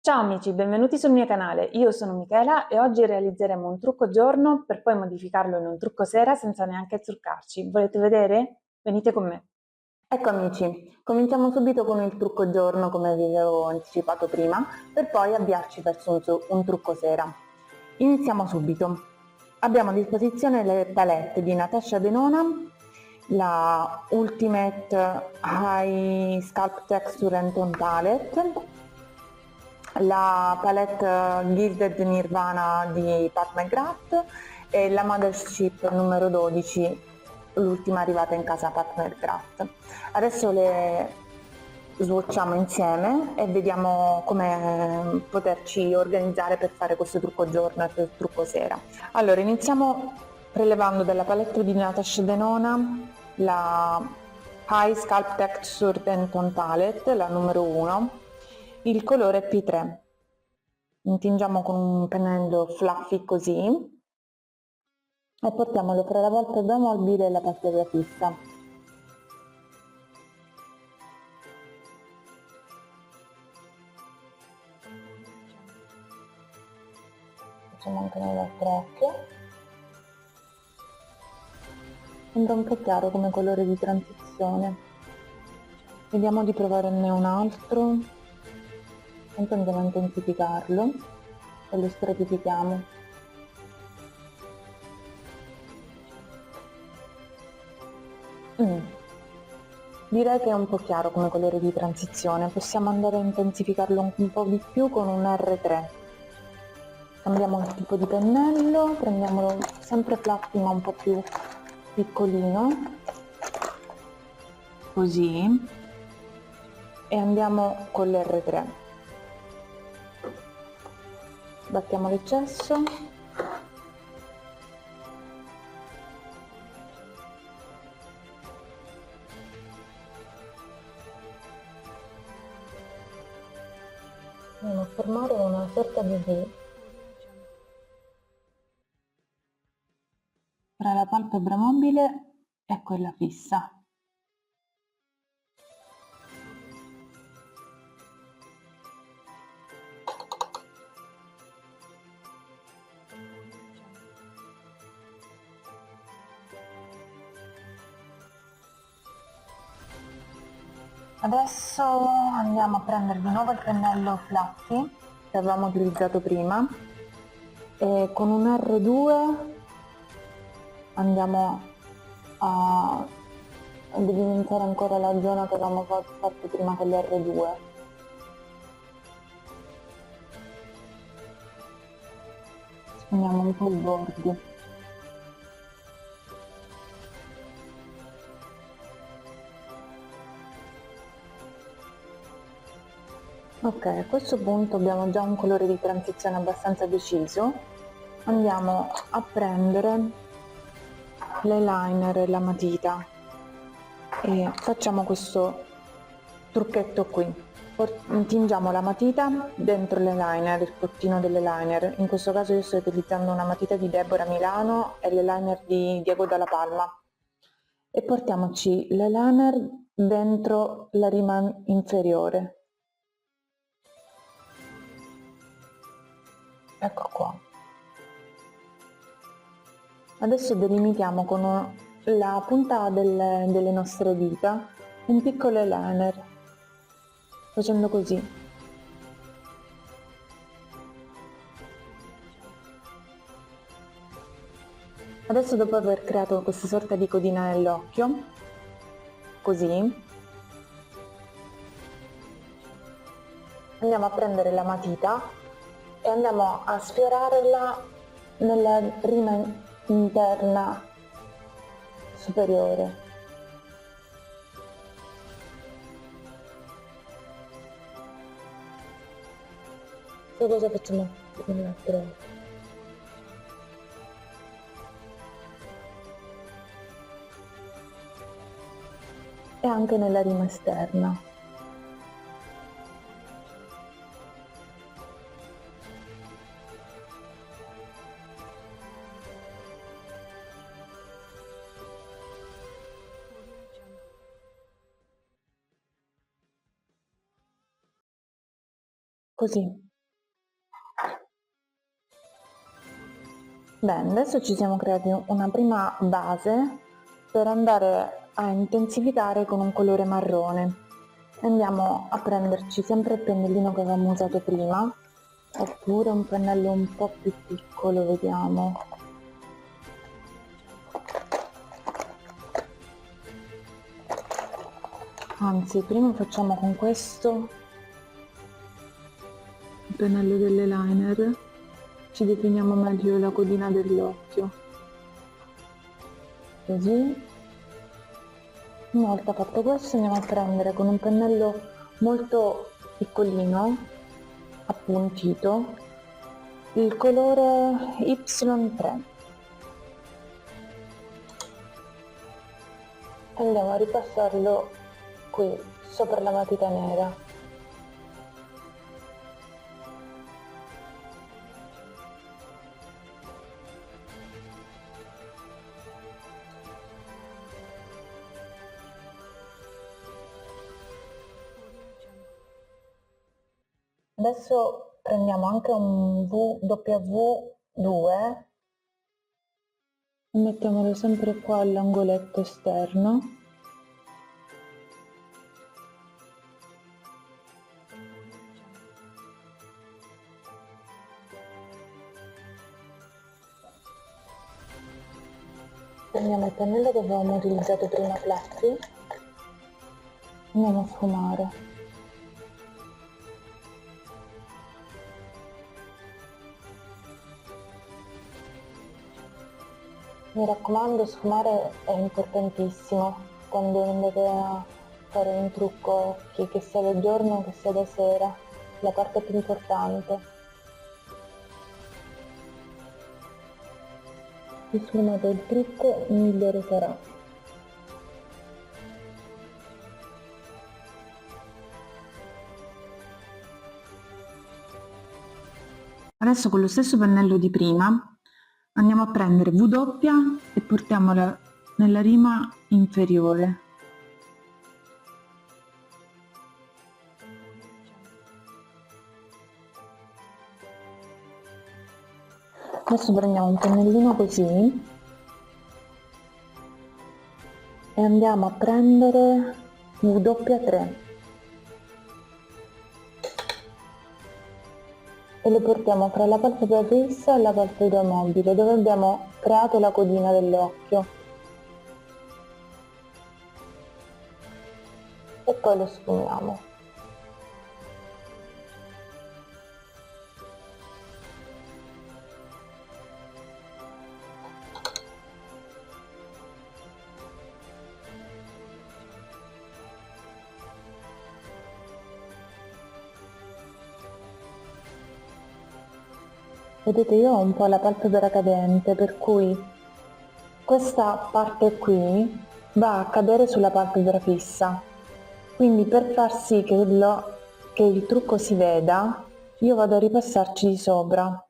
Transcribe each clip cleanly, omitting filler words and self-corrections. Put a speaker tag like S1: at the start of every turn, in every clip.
S1: Ciao amici, benvenuti sul mio canale. Io sono Michela e oggi realizzeremo un trucco giorno per poi modificarlo in un trucco sera senza neanche truccarci. Volete vedere? Venite con me.
S2: Ecco amici, cominciamo subito con il trucco giorno come vi avevo anticipato prima, per poi avviarci verso un trucco sera. Iniziamo subito. Abbiamo a disposizione le palette di Natasha Denona, la Ultimate High Sculpt Texture and Tone Palette, la palette Gilded Nirvana di Pat McGrath e la Mothership numero 12, l'ultima arrivata in casa Pat McGrath. Adesso le swatchiamo insieme e vediamo come poterci organizzare per fare questo trucco giorno e per il trucco sera. Allora, iniziamo prelevando dalla palette di Natasha Denona la High Sculpt Texture and Tone Palette, la numero 1, il colore P3. Intingiamo con un pennello fluffy così e portiamolo fra la palpebra mobile e la palpebra fissa. Facciamo anche nell'altro occhio. Sembra un po' chiaro come colore di transizione. Vediamo di provarne un altro. Intanto andiamo a intensificarlo e lo stratifichiamo. Direi che è un po' chiaro come colore di transizione, possiamo andare a intensificarlo un po' di più con un R3. Cambiamo il tipo di pennello, prendiamolo sempre fluffy ma un po' più piccolino, così, e andiamo con l'R3. Battiamo l'eccesso. Andiamo a formare una sorta di V tra la palpebra mobile e quella fissa. Adesso andiamo a prendere di nuovo il pennello fluffy che avevamo utilizzato prima e con un R2 andiamo a delimitare ancora la zona che avevamo fatto prima con l'R2. Spendiamo un po' i bordi. Ok, a questo punto abbiamo già un colore di transizione abbastanza deciso. Andiamo a prendere l'eyeliner e la matita e facciamo questo trucchetto qui. Tingiamo la matita dentro l'eyeliner, il bottino dell'eyeliner. In questo caso io sto utilizzando una matita di Deborah Milano e l'eyeliner di Diego Dalla Palma. E portiamoci l'eyeliner dentro la rima inferiore. Ecco qua. Adesso delimitiamo con la punta delle nostre dita un piccolo eyeliner, facendo così. Adesso, dopo aver creato questa sorta di codina nell'occhio, così, andiamo a prendere la matita e andiamo a sfiorarla nella rima interna superiore. So cosa facciamo con l'altro occhio. E anche nella rima esterna. Così. Bene, adesso ci siamo creati una prima base per andare a intensificare con un colore marrone. Andiamo a prenderci sempre il pennellino che avevamo usato prima, oppure un pennello un po' più piccolo, vediamo. Anzi, prima facciamo con questo il pennello dell'eyeliner, ci definiamo meglio la codina dell'occhio. Così. Una volta fatto questo andiamo a prendere con un pennello molto piccolino, appuntito, il colore Y3. Andiamo a ripassarlo qui sopra la matita nera. Adesso prendiamo anche un WW2 e mettiamolo sempre qua all'angoletto esterno. Prendiamo il pennello che avevamo utilizzato prima, Fluffy, andiamo a sfumare. Mi raccomando, sfumare è importantissimo quando andate a fare un trucco occhi, che sia da giorno che sia da sera, la parte più importante. Più sfumato il trucco, migliore sarà. Adesso con lo stesso pennello di prima andiamo a prendere W e portiamola nella rima inferiore. Adesso prendiamo un pennellino così e andiamo a prendere W3 e lo portiamo fra la palpebra fissa e la palpebra mobile, dove abbiamo creato la codina dell'occhio, e poi lo sfumiamo. Vedete, io ho un po' la palpebra cadente, per cui questa parte qui va a cadere sulla palpebra fissa. Quindi per far sì che il trucco si veda, io vado a ripassarci di sopra.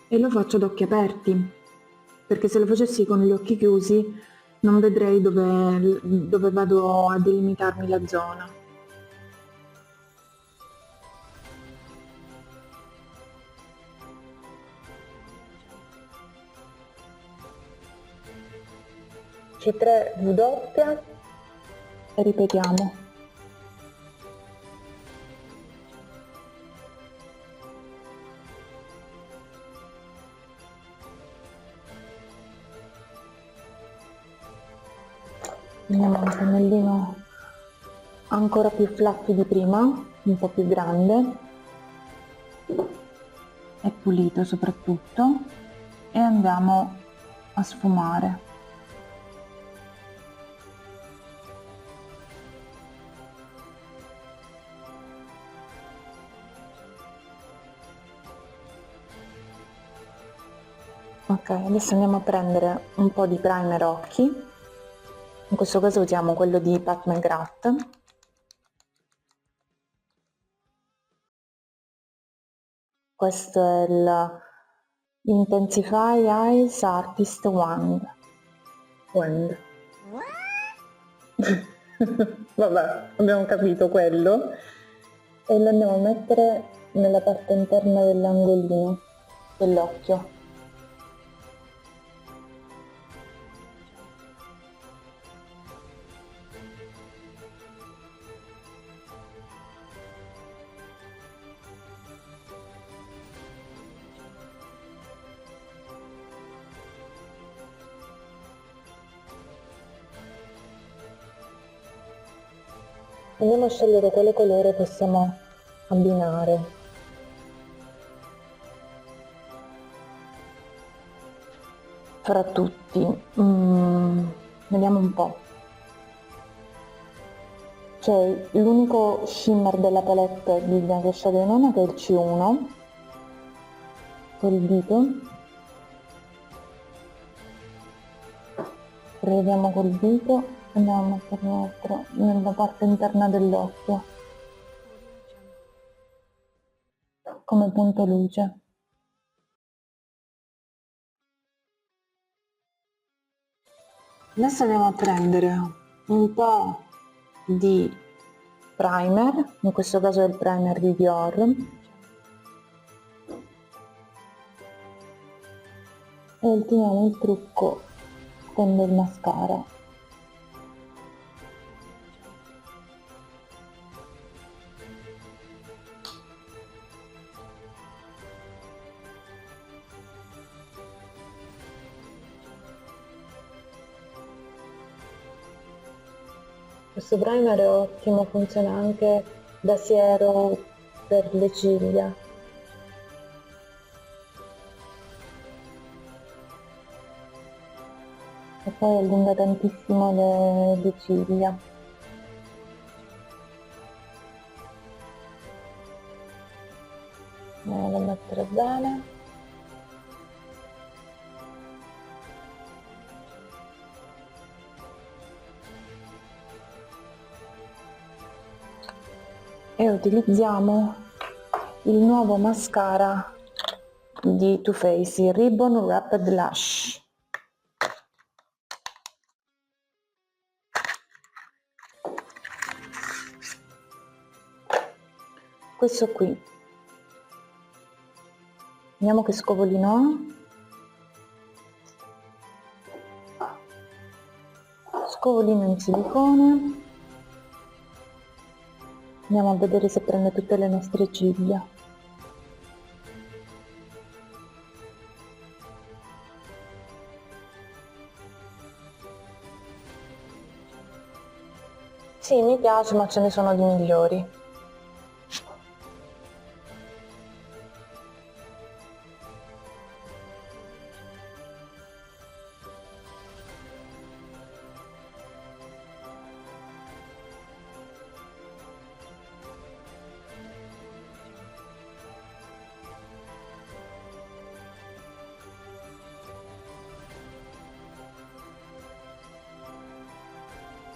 S2: E lo faccio ad occhi aperti, perché se lo facessi con gli occhi chiusi non vedrei dove vado a delimitarmi la zona. C3W e ripetiamo. Prendiamo un pennellino ancora più fluffy di prima, un po' più grande e pulito soprattutto, e andiamo a sfumare. Ok, adesso andiamo a prendere un po' di primer occhi, in questo caso usiamo quello di Pat McGrath. Questo è l'Intensify Eyes Artist Wand. Vabbè, abbiamo capito quello. E lo andiamo a mettere nella parte interna dell'angolino dell'occhio. Andiamo a scegliere quale colore possiamo abbinare. Fra tutti. Vediamo un po'. C'è l'unico shimmer della palette di Bianca Shadow Nona che è il C1 col dito. Preleviamo col dito e andiamo a metterlo nella parte interna dell'occhio come punto luce. Adesso andiamo a prendere un po' di primer, in questo caso è il primer di Dior, e ultimiamo il trucco con del mascara. Questo primer è ottimo, funziona anche da siero per le ciglia. E poi allunga tantissimo le ciglia. Andiamo a mettere bene. E utilizziamo il nuovo mascara di Too Faced, il Ribbon Wrapped Lash. Questo qui. Vediamo che scovolino ha. Scovolino in silicone. Andiamo a vedere se prende tutte le nostre ciglia. Sì, mi piace, ma ce ne sono di migliori.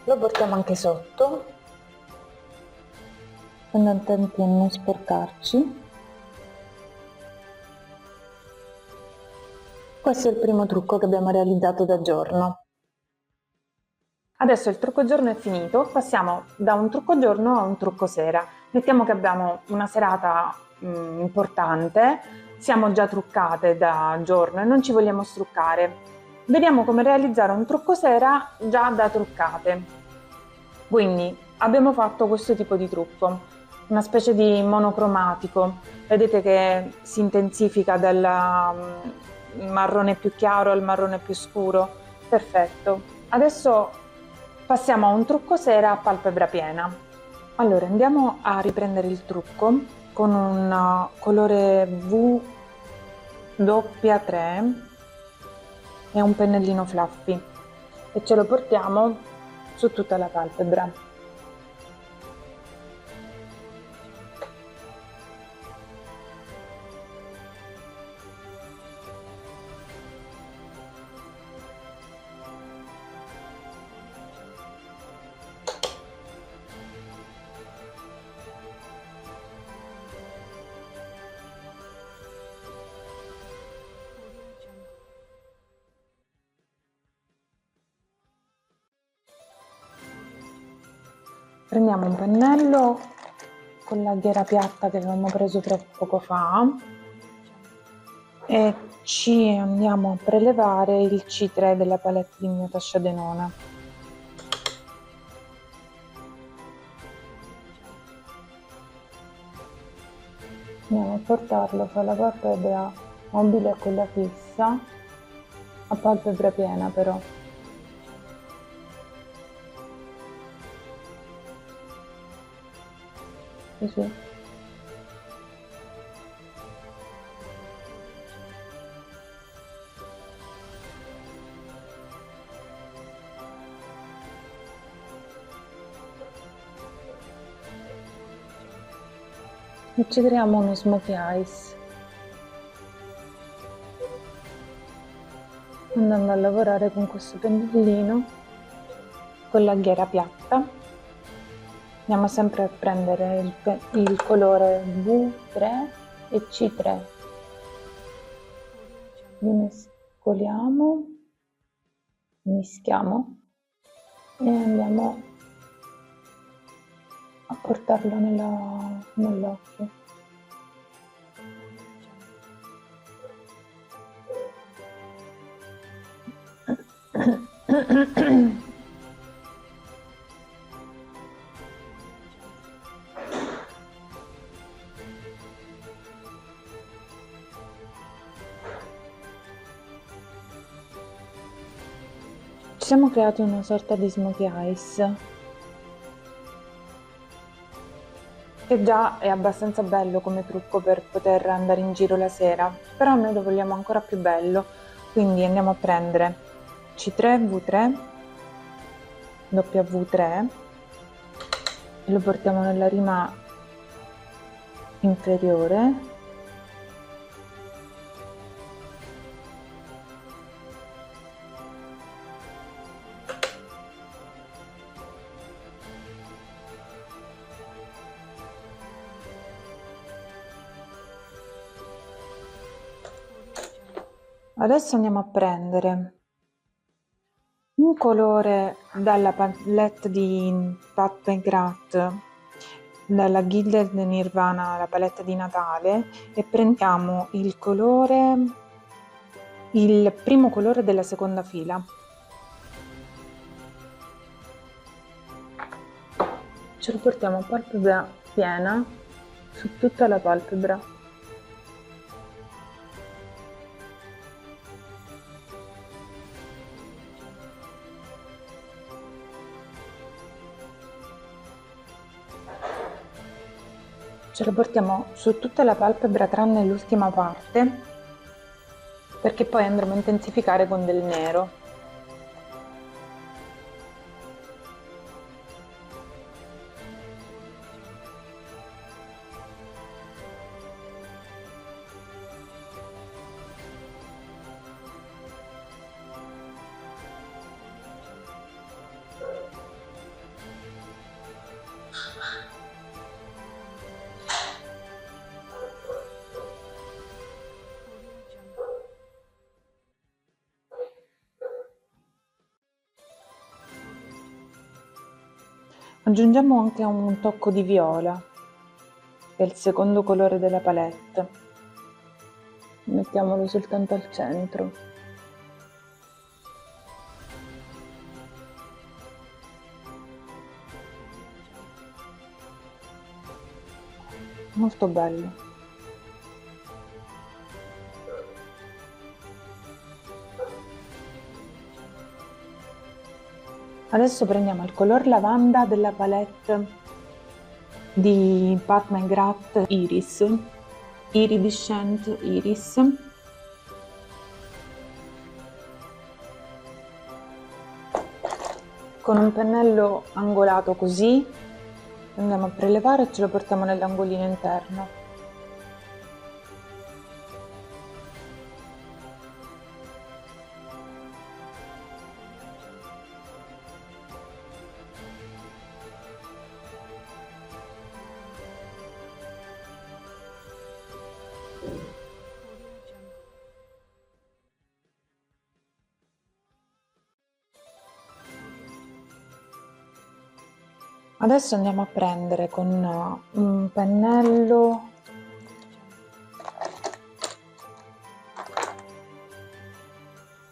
S2: Lo portiamo anche sotto, stando attenti a non sporcarci. Questo è il primo trucco che abbiamo realizzato da giorno.
S1: Adesso il trucco giorno è finito, passiamo da un trucco giorno a un trucco sera. Mettiamo che abbiamo una serata importante, siamo già truccate da giorno e non ci vogliamo struccare. Vediamo come realizzare un trucco sera già da truccate. Quindi abbiamo fatto questo tipo di trucco, una specie di monocromatico. Vedete che si intensifica dal marrone più chiaro al marrone più scuro. Perfetto. Adesso passiamo a un trucco sera a palpebra piena. Allora andiamo a riprendere il trucco con un colore W3 e un pennellino fluffy e ce lo portiamo su tutta la palpebra. Prendiamo un pennello con la ghiera piatta che avevamo preso poco fa e ci andiamo a prelevare il C3 della palette di Natasha Denona. Andiamo a portarlo fra la palpebra mobile e quella fissa, a palpebra piena però. Così. E ci creiamo uno smokey eyes, andando a lavorare con questo pennellino con la ghiera piatta. Andiamo sempre a prendere il colore V3 e C3, li mescoliamo, mischiamo e andiamo a portarlo nell'occhio. Ci siamo creati una sorta di smokey eyes che già è abbastanza bello come trucco per poter andare in giro la sera, però noi lo vogliamo ancora più bello, quindi andiamo a prendere C3, V3, W3 e lo portiamo nella rima inferiore. Adesso andiamo a prendere un colore dalla palette di Pat McGrath, dalla Gilded Nirvana, la palette di Natale, e prendiamo il colore, il primo colore della seconda fila. Ce lo portiamo a palpebra piena su tutta la palpebra. Ce lo portiamo su tutta la palpebra tranne l'ultima parte, perché poi andremo a intensificare con del nero. Aggiungiamo anche un tocco di viola, che è il secondo colore della palette. Mettiamolo soltanto al centro. Molto bello. Adesso prendiamo il color lavanda della palette di Pat McGrath Iris, Iridescent Iris. Con un pennello angolato così andiamo a prelevare e ce lo portiamo nell'angolino interno. Adesso andiamo a prendere con un pennello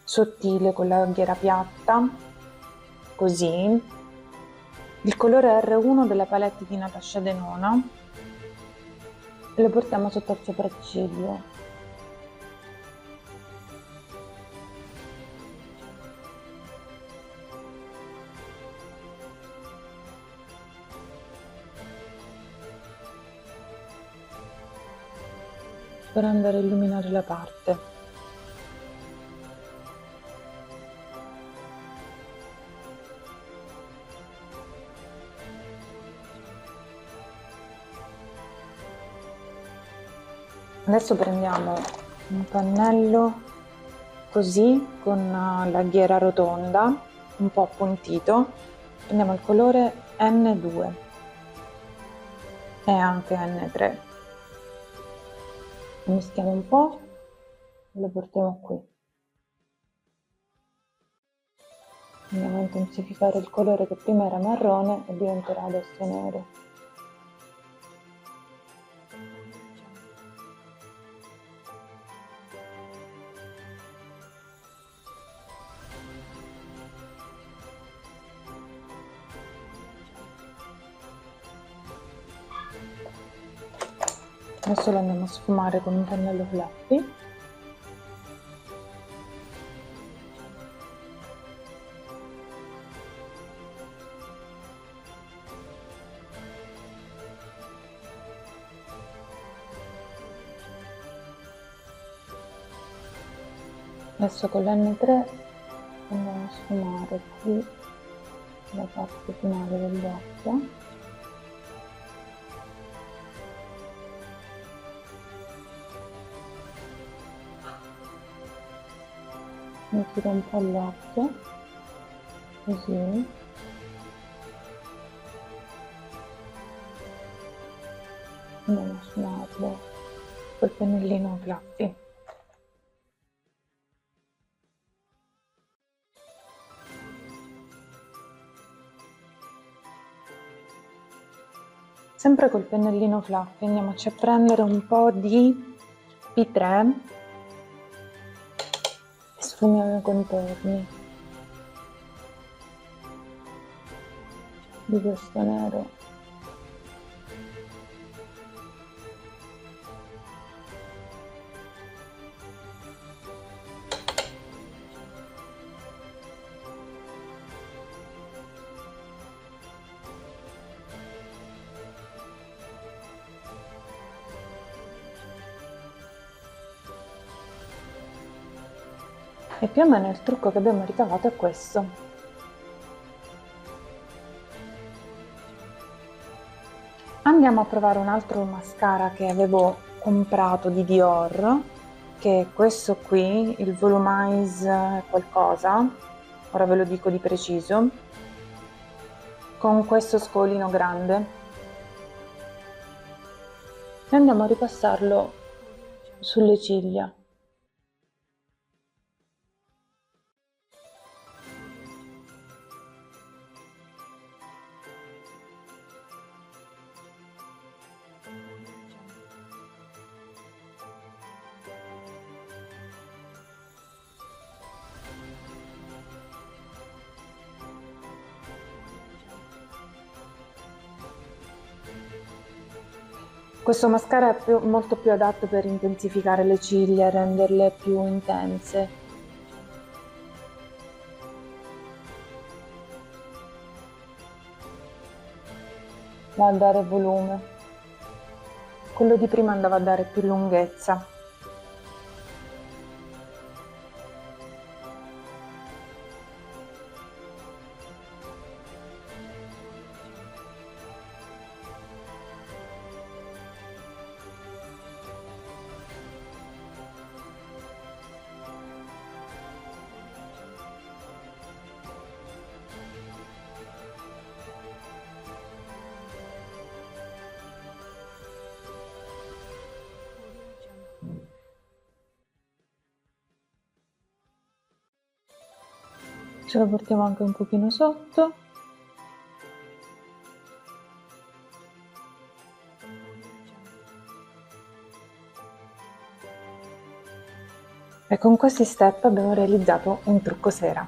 S1: sottile con la ghiera piatta, così, il colore R1 della palette di Natasha Denona e lo portiamo sotto il sopracciglio. Per andare a illuminare la parte. Adesso prendiamo un pennello così con la ghiera rotonda, un po' appuntito, prendiamo il colore N2 e anche N3, lo mischiamo un po' e lo portiamo qui. Andiamo a intensificare il colore che prima era marrone e diventerà adesso nero. Adesso lo andiamo a sfumare con un pennello fluffy. Adesso con l'N3 andiamo a sfumare qui la parte finale dell'occhio. Mi tiro un po' l'occhio, così. Andiamo a sfumarlo col pennellino fluffy. Sempre col pennellino fluffy andiamoci a prendere un po' di P3 e sfumiamo i contorni di questo nero. E più o meno il trucco che abbiamo ricavato è questo. Andiamo a provare un altro mascara che avevo comprato di Dior, che è questo qui, il Volumize qualcosa, ora ve lo dico di preciso, con questo scolino grande. E andiamo a ripassarlo sulle ciglia. Questo mascara è molto più adatto per intensificare le ciglia e renderle più intense. Va a dare volume. Quello di prima andava a dare più lunghezza. Ce lo portiamo anche un pochino sotto. E con questi step abbiamo realizzato un trucco sera.